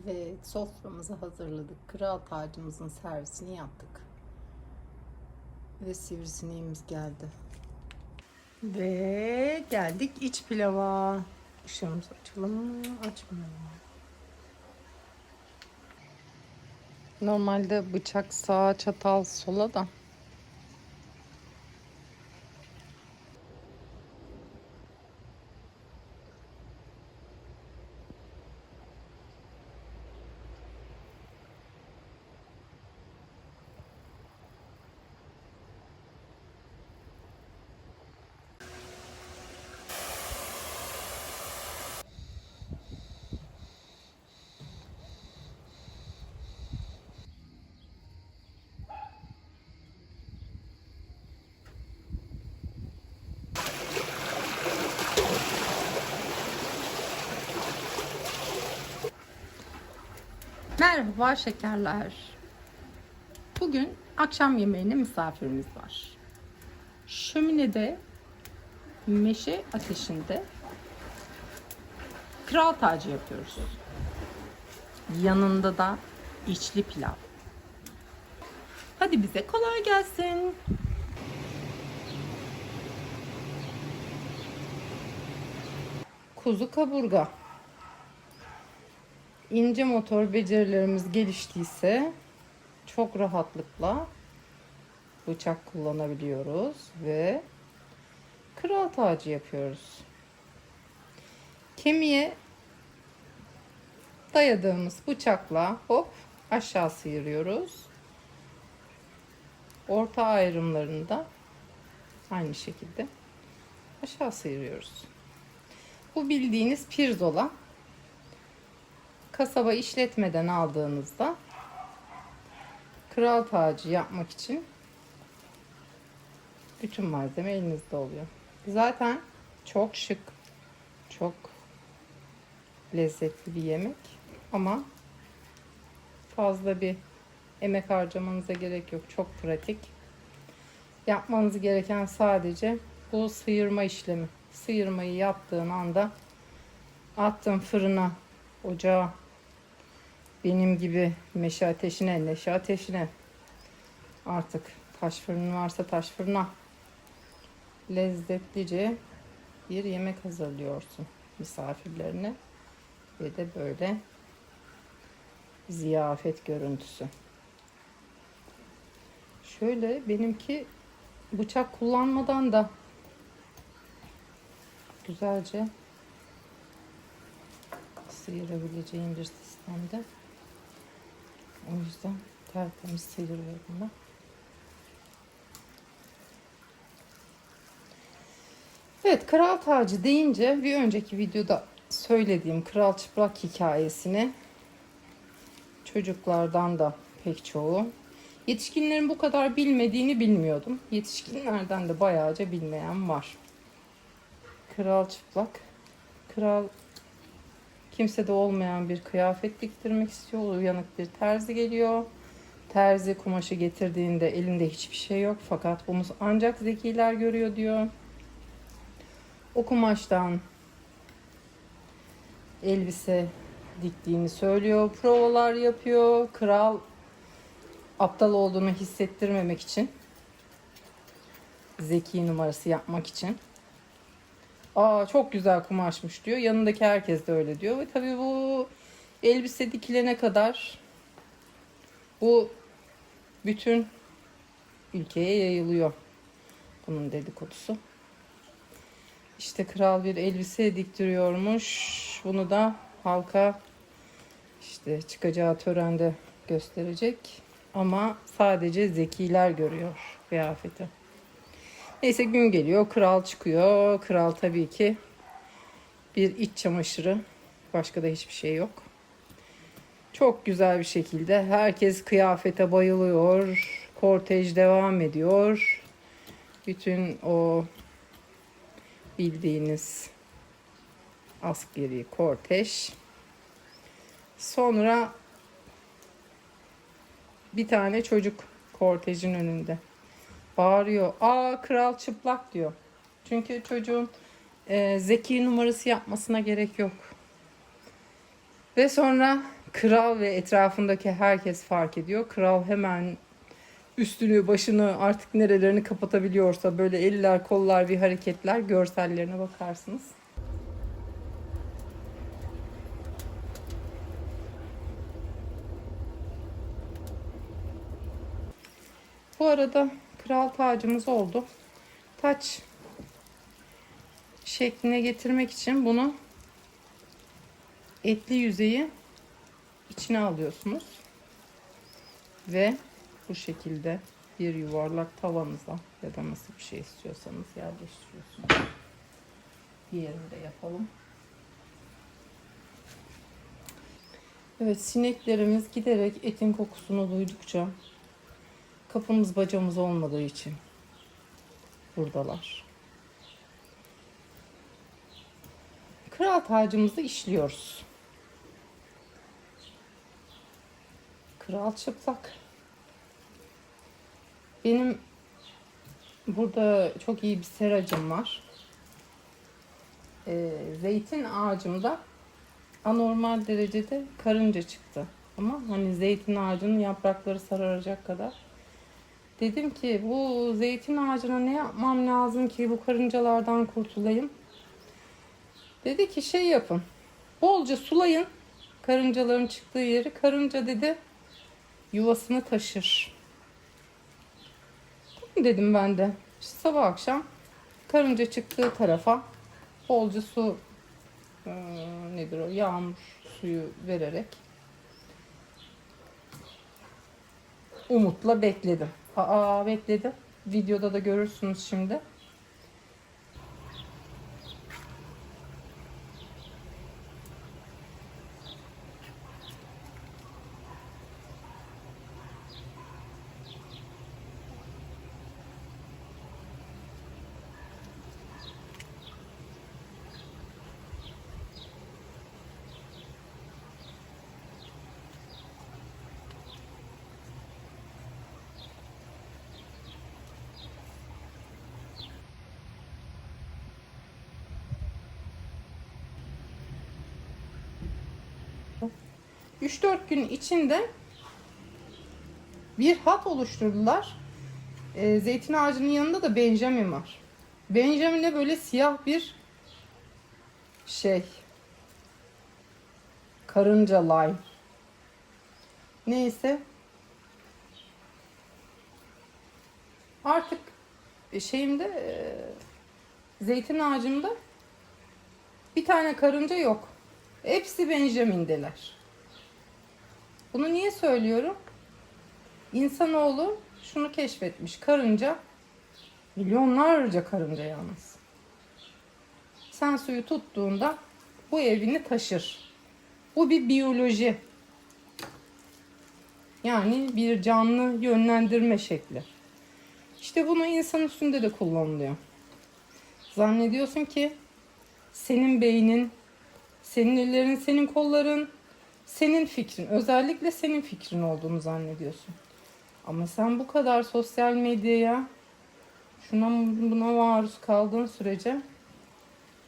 Evet, soframızı hazırladık. Kral tacımızın servisini yaptık. Ve sivrisineğimiz geldi. Ve geldik iç pilava. Işığımızı açalım mı? Açmayalım mı? Normalde bıçak sağa, çatal sola da. Merhaba şekerler. Bugün akşam yemeğine misafirimiz var. Şöminede, meşe ateşinde kral tacı yapıyoruz. Yanında da içli pilav. Hadi bize kolay gelsin. Kuzu kaburga. İnce motor becerilerimiz geliştiyse çok rahatlıkla bıçak kullanabiliyoruz ve kral tacı yapıyoruz. Kemiğe dayadığımız bıçakla hop aşağı sıyırıyoruz. Orta ayrımlarında aynı şekilde aşağı sıyırıyoruz. Bu bildiğiniz pirzola. Kasaba işletmeden aldığınızda kral tacı yapmak için bütün malzeme elinizde oluyor. Zaten çok şık, çok lezzetli bir yemek ama fazla bir emek harcamanıza gerek yok. Çok pratik. Yapmanız gereken sadece bu sıyırma işlemi. Sıyırmayı yaptığın anda attın fırına, ocağa, benim gibi meşe ateşine, neşe ateşine, artık taş fırın varsa taş fırına lezzetlice bir yemek hazırlıyorsun misafirlerine ve de böyle ziyafet görüntüsü. Şöyle benimki bıçak kullanmadan da güzelce sıyırabileceğim bir sistemde. O yüzden tertemiz sıyırıyorum ben. Evet, kral tacı deyince bir önceki videoda söylediğim kral çıplak hikayesini çocuklardan da pek çoğu, yetişkinlerin bu kadar bilmediğini bilmiyordum. Yetişkinlerden de bayağıca bilmeyen var. Kral çıplak, kral kimsede olmayan bir kıyafet diktirmek istiyor. Uyanık bir terzi geliyor. Terzi kumaşı getirdiğinde elinde hiçbir şey yok. Fakat bunu ancak zekiler görüyor diyor. O kumaştan elbise diktiğini söylüyor. Provalar yapıyor. Kral aptal olduğunu hissettirmemek için, zeki numarası yapmak için, aa çok güzel kumaşmış diyor. Yanındaki herkes de öyle diyor. Ve tabii bu elbise dikilene kadar bu bütün ülkeye yayılıyor bunun dedikodusu. İşte kral bir elbise diktiriyormuş. Bunu da halka işte çıkacağı törende gösterecek. Ama sadece zekiler görüyor kıyafeti. Neyse gün geliyor. Kral çıkıyor. Kral tabii ki bir iç çamaşırı. Başka da hiçbir şey yok. Çok güzel bir şekilde herkes kıyafete bayılıyor. Kortej devam ediyor. Bütün o bildiğiniz askeri kortej. Sonra bir tane çocuk kortejin önünde bağırıyor. Aa kral çıplak diyor. Çünkü çocuğun zeki numarası yapmasına gerek yok. Ve sonra Kral ve etrafındaki herkes fark ediyor. Kral hemen üstünü, başını, artık nerelerini kapatabiliyorsa böyle eller, kollar bir hareketler, görsellerine bakarsınız. Bu arada kral tacımız oldu. Taç şekline getirmek için bunu etli yüzeyi içine alıyorsunuz ve bu şekilde bir yuvarlak tavanıza ya da nasıl bir şey istiyorsanız yerleştiriyorsunuz. Diğerini de yapalım. Evet, sineklerimiz giderek etin kokusunu duydukça, kapımız bacamız olmadığı için buradalar. Kral tacımızı işliyoruz. Kral çıplak. Benim burada çok iyi bir seracım var. Zeytin ağacımda anormal derecede karınca çıktı. Ama hani zeytin ağacının yaprakları sararacak kadar. Dedim ki bu zeytin ağacına ne yapmam lazım ki bu karıncalardan kurtulayım. Dedi ki şey yapın. Bolca sulayın karıncaların çıktığı yeri. Karınca dedi yuvasını taşır. Dedim ben de. İşte sabah akşam karınca çıktığı tarafa bolca su nedir o, yağmur suyu vererek umutla bekledim. Bekledim. Videoda da görürsünüz şimdi. Üç dört gün içinde bir hat oluşturdular. Zeytin ağacının yanında da Benjamin var. Benjamin'e böyle siyah bir şey, karınca lay. Neyse. Artık şeyimde, zeytin ağacımda bir tane karınca yok. Hepsi Benjamin'deler. Bunu niye söylüyorum? İnsanoğlu şunu keşfetmiş. Karınca, milyonlarca karınca yalnız. Sen suyu tuttuğunda bu evini taşır. Bu bir biyoloji. Yani bir canlı yönlendirme şekli. İşte bunu insan üstünde de kullanılıyor. Zannediyorsun ki senin beynin, senin ellerin, senin kolların, senin fikrin, özellikle senin fikrin olduğunu zannediyorsun. Ama sen bu kadar sosyal medyaya, buna maruz kaldığın sürece,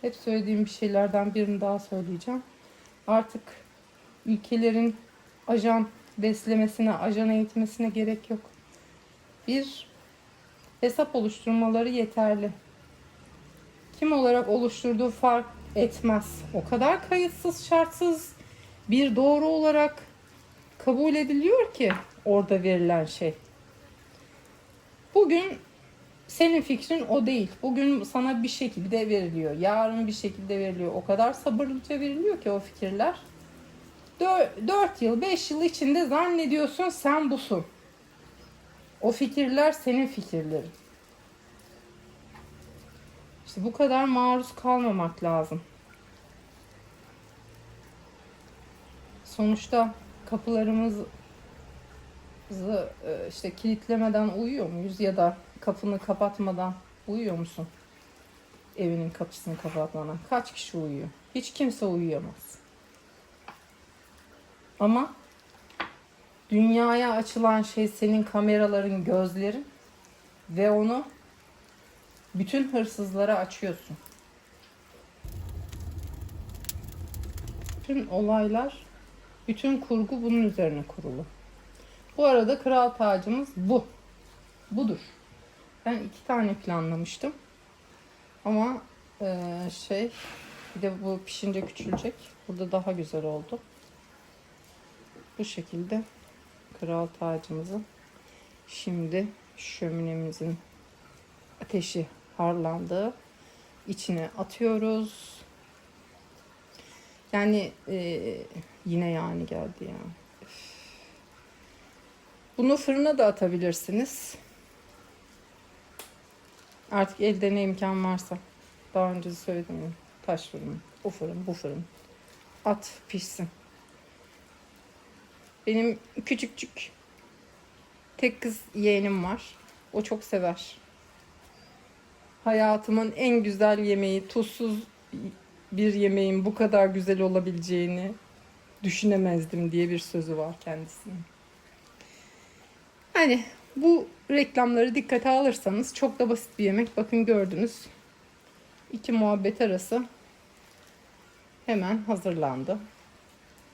hep söylediğim bir şeylerden birini daha söyleyeceğim. Artık ülkelerin ajan beslemesine, ajan eğitmesine gerek yok. Bir hesap oluşturmaları yeterli. Kim olarak oluşturduğu fark etmez. O kadar kayıtsız, şartsız bir doğru olarak kabul ediliyor ki orada verilen şey. Bugün senin fikrin o değil. Bugün sana bir şekilde veriliyor. Yarın bir şekilde veriliyor. O kadar sabırlıca veriliyor ki o fikirler. 4 yıl, 5 yıl içinde zannediyorsun sen busun. O fikirler senin fikirlerin. İşte bu kadar maruz kalmamak lazım. Sonuçta kapılarımızı işte kilitlemeden uyuyor muyuz ya da kapını kapatmadan uyuyor musun? Evinin kapısını kapatmadan. Kaç kişi uyuyor? Hiç kimse uyuyamaz. Ama dünyaya açılan şey senin kameraların, gözlerin ve onu bütün hırsızlara açıyorsun. Bütün olaylar Bütün kurgu bunun üzerine kurulu. Bu arada kral tacımız bu. Budur. Ben 2 tane planlamıştım. Ama bir de bu pişince küçülecek. Burada daha güzel oldu. Bu şekilde kral tacımızı şimdi şöminemizin ateşi harlandı. İçine atıyoruz. Yani yine yani geldi ya. Bunu fırına da atabilirsiniz. Artık elde ne imkan varsa. Daha önce söyledim ya. Taş fırın, o fırın, bu fırın. At pişsin. Benim küçükçük tek kız yeğenim var. O çok sever. Hayatımın en güzel yemeği, tuzsuz bir yemeğin bu kadar güzel olabileceğini düşünemezdim diye bir sözü var kendisinin. Hani bu reklamları dikkate alırsanız çok da basit bir yemek. Bakın gördünüz. 2 muhabbet arası hemen hazırlandı.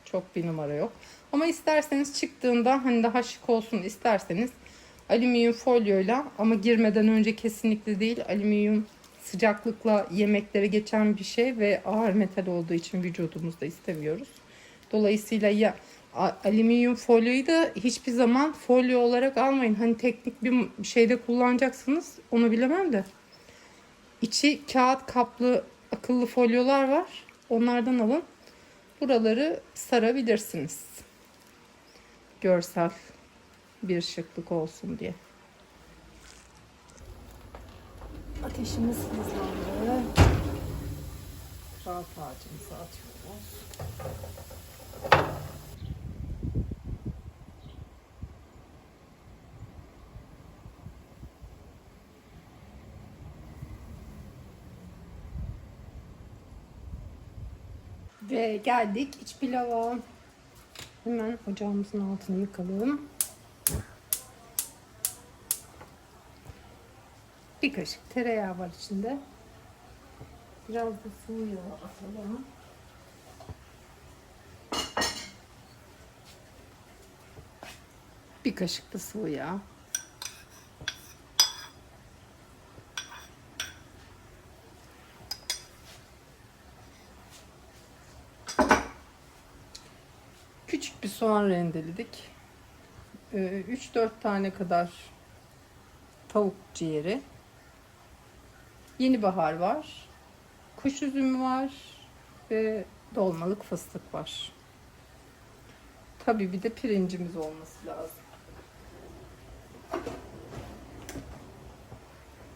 Çok bir numara yok. Ama isterseniz çıktığında hani daha şık olsun isterseniz alüminyum folyoyla, ama girmeden önce kesinlikle değil. Alüminyum sıcaklıkla yemeklere geçen bir şey ve ağır metal olduğu için vücudumuzda istemiyoruz. Dolayısıyla ya alüminyum folyoyu da hiçbir zaman folyo olarak almayın. Hani teknik bir şeyde kullanacaksınız, onu bilemem de. İçi kağıt kaplı akıllı folyolar var. Onlardan alın. Buraları sarabilirsiniz. Görsel bir şıklık olsun diye. Ateşimiz hızlandı. Kral tacımızı atıyoruz. Ve geldik iç pilava. Hemen ocağımızın altını yıkalım. Bir kaşık tereyağı var içinde. Biraz da sıvı yağ atalım. Bir kaşık da sıvı yağ. Küçük bir soğan rendeledik. 3-4 tane kadar tavuk ciğeri. Yeni bahar var. Kuş üzümü var. Ve dolmalık fıstık var. Tabii bir de pirincimiz olması lazım.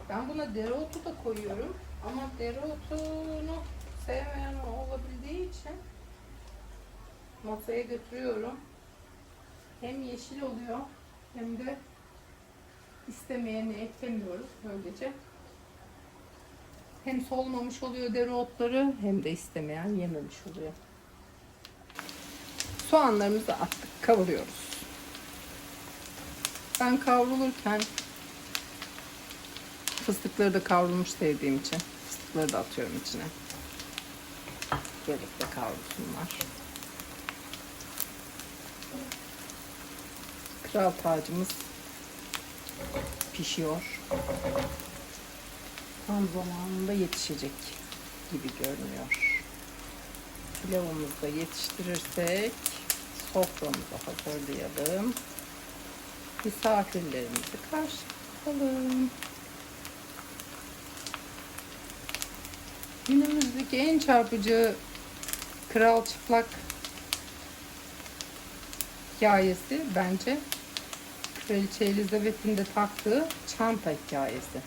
Ben buna dereotu da koyuyorum. Ama dereotunu sevmeyen olabildiği için masaya götürüyorum. Hem yeşil oluyor hem de istemeyeni eklemiyoruz böylece. Hem solmamış oluyor dereotları hem de istemeyen yememiş oluyor. Soğanlarımızı attık, kavuruyoruz. Ben kavrulurken fıstıkları da kavrulmuş sevdiğim için fıstıkları da atıyorum içine. Birlikte kavrulsunlar. Kral tacımız pişiyor. Tam zamanında yetişecek gibi görünüyor. Pilavımızı da yetiştirirsek soframızı hazırlayalım. Misafirlerimizi karşılayalım. Günümüzdeki en çarpıcı kral çıplak hikayesi bence Kraliçe Elizabeth'in de taktığı çanta hikayesi.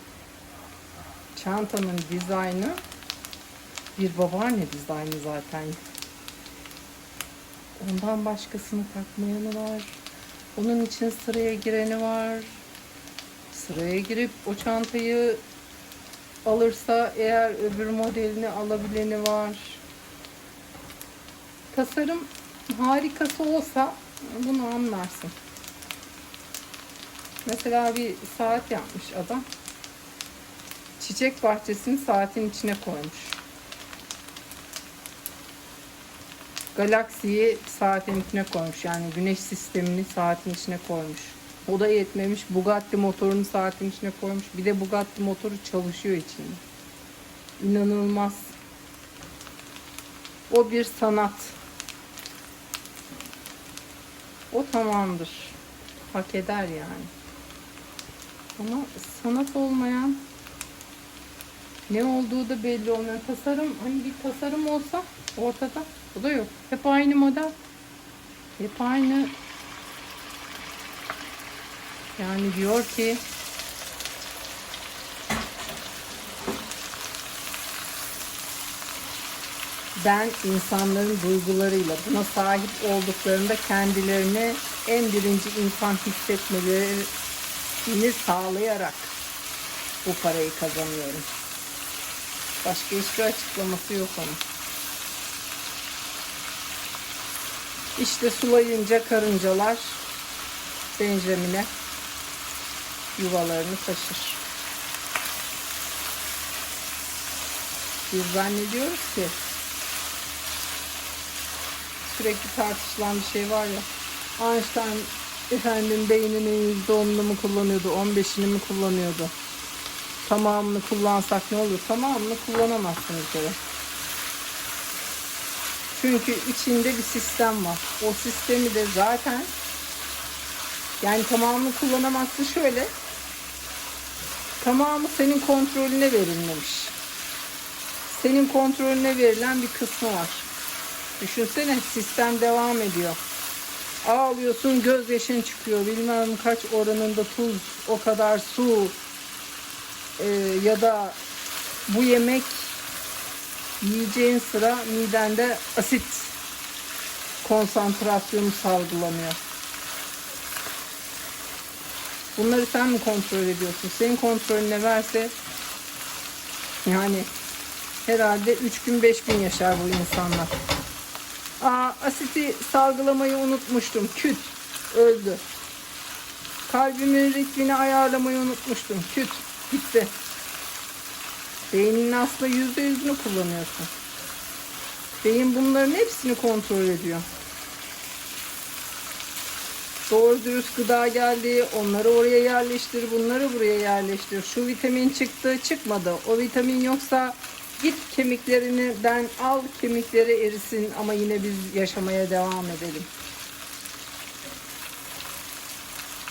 Çantanın dizaynı bir babaanne dizaynı zaten. Ondan başkasını takmayanı var. Onun için sıraya gireni var. Sıraya girip o çantayı alırsa eğer öbür modelini alabileni var. Tasarım harikası olsa bunu anlarsın. Mesela bir saat yapmış adam. Çiçek bahçesini saatin içine koymuş. Galaxy'yi saatin içine koymuş. Yani güneş sistemini saatin içine koymuş. O da yetmemiş. Bugatti motorunu saatin içine koymuş. Bir de Bugatti motoru çalışıyor içinde. İnanılmaz. O bir sanat. O tamamdır. Hak eder yani. Ama sanat olmayan, ne olduğu da belli olmayan tasarım, hani bir tasarım olsa ortada, o da yok. Hep aynı model. Hep aynı. Yani diyor ki ben insanların duygularıyla buna sahip olduklarında kendilerini en birinci insan hissetmelerini sağlayarak bu parayı kazanıyorum. Başka hiçbir açıklaması yok onun. İşte sulayınca karıncalar Benjamin'e yuvalarını taşır. Biz zannediyoruz ki sürekli tartışılan bir şey var ya, Einstein efendim beyninin %10'unu mu kullanıyordu, 15'ini mi kullanıyordu? Tamamını kullansak ne olur? Tamamını kullanamazsınız böyle. Çünkü içinde bir sistem var. O sistemi de zaten, yani tamamını kullanamazsın şöyle. Tamamı senin kontrolüne verilmemiş. Senin kontrolüne verilen bir kısmı var. Düşünsene, sistem devam ediyor. Ağlıyorsun, gözyaşın çıkıyor. Bilmem kaç oranında tuz, o kadar su ya da bu yemek yiyeceğin sıra midende asit konsantrasyonu salgılanıyor. Bunları sen mi kontrol ediyorsun? Senin kontrolüne verse yani herhalde 3 gün 5 gün yaşar bu insanlar. Asiti salgılamayı unutmuştum. Küt. Öldü. Kalbimin ritmini ayarlamayı unutmuştum. Küt. Gitti. Beyninin aslında %100'ünü kullanıyorsun. Beyin bunların hepsini kontrol ediyor. Doğru dürüst gıda geldi. Onları oraya yerleştir. Bunları buraya yerleştir. Şu vitamin çıktı. Çıkmadı. O vitamin yoksa git kemiklerinden al, kemikleri erisin ama yine biz yaşamaya devam edelim.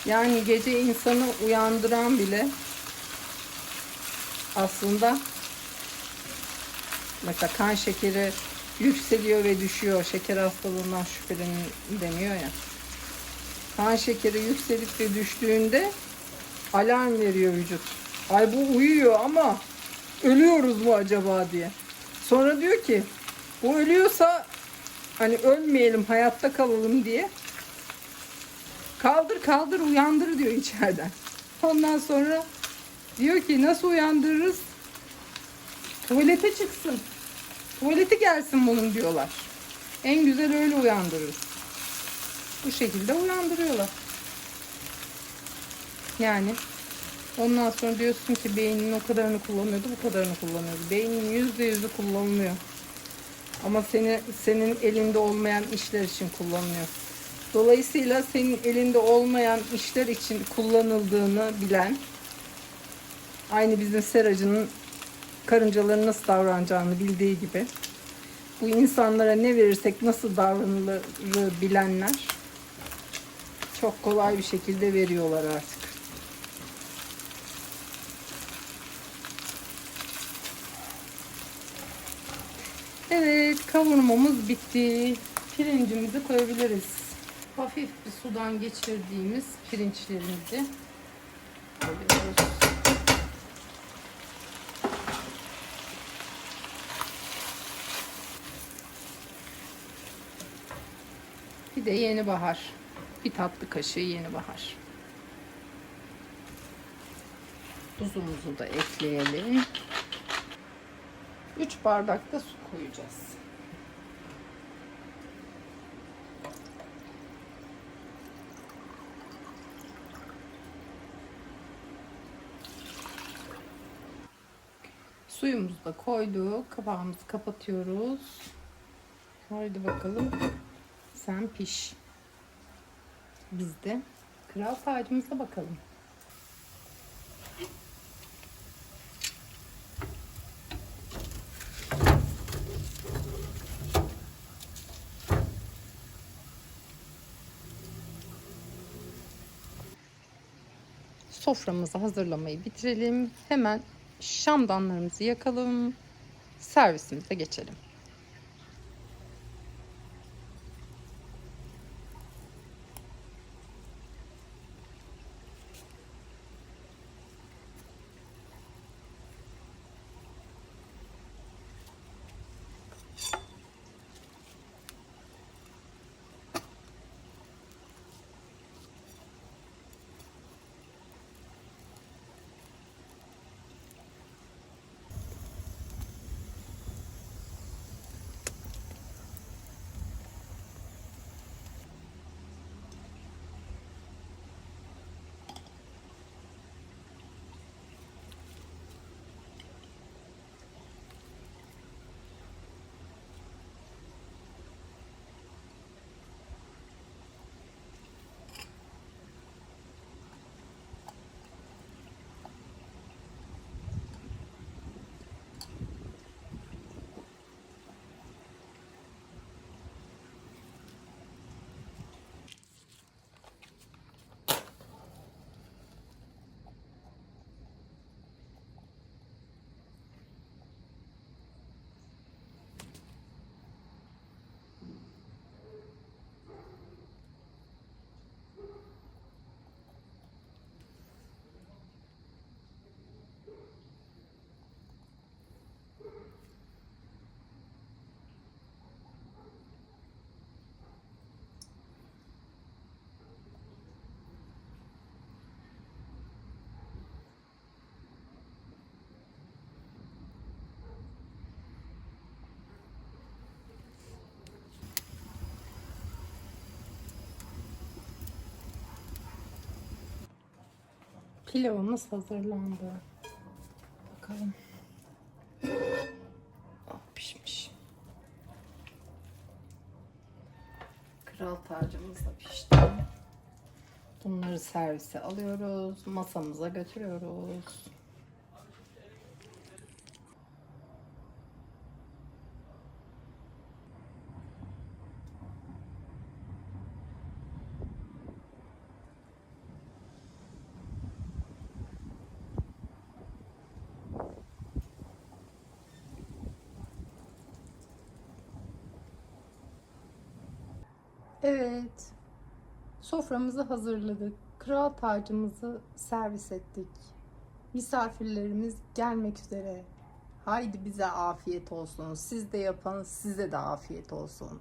Yani gece insanı uyandıran bile aslında mesela kan şekeri yükseliyor ve düşüyor. Şeker hastalığından şüpheleniyor ya. Kan şekeri yükselip de düştüğünde alarm veriyor vücut. Ay bu uyuyor ama ölüyoruz mu acaba diye. Sonra diyor ki bu ölüyorsa hani ölmeyelim, hayatta kalalım diye kaldır kaldır uyandır diyor içeriden. Ondan sonra diyor ki nasıl uyandırırız? Tuvalete çıksın. Tuvaleti gelsin bunun diyorlar. En güzel öyle uyandırırız. Bu şekilde uyandırıyorlar. Yani ondan sonra diyorsun ki beynin o kadarını kullanıyordu, bu kadarını kullanıyordu. Beynin %100'ü kullanılıyor. Ama senin elinde olmayan işler için kullanılıyor. Dolayısıyla senin elinde olmayan işler için kullanıldığını bilen, aynı bizim seracının karıncaların nasıl davranacağını bildiği gibi, bu insanlara ne verirsek nasıl davranılır bilenler çok kolay bir şekilde veriyorlar artık. Evet, kavurmamız bitti. Pirincimizi koyabiliriz. Hafif bir sudan geçirdiğimiz pirinçlerimizi koyuyoruz. Bir de yeni bahar. Bir tatlı kaşığı yeni bahar. Tuzumuzu da ekleyelim. 3 bardak da su koyacağız. Suyumuzu da koyduk. Kapağımızı kapatıyoruz. Haydi bakalım. Sen piş. Biz de kral tacımıza bakalım. Soframızı hazırlamayı bitirelim. Hemen şamdanlarımızı yakalım. Servisimize geçelim. Pilavımız hazırlandı. Bakalım. Pişmiş. Kral tacımız da pişti. Bunları servise alıyoruz. Masamıza götürüyoruz. Evet. Soframızı hazırladık. Kral tacımızı servis ettik. Misafirlerimiz gelmek üzere. Haydi bize afiyet olsun. Siz de yapın, size de afiyet olsun.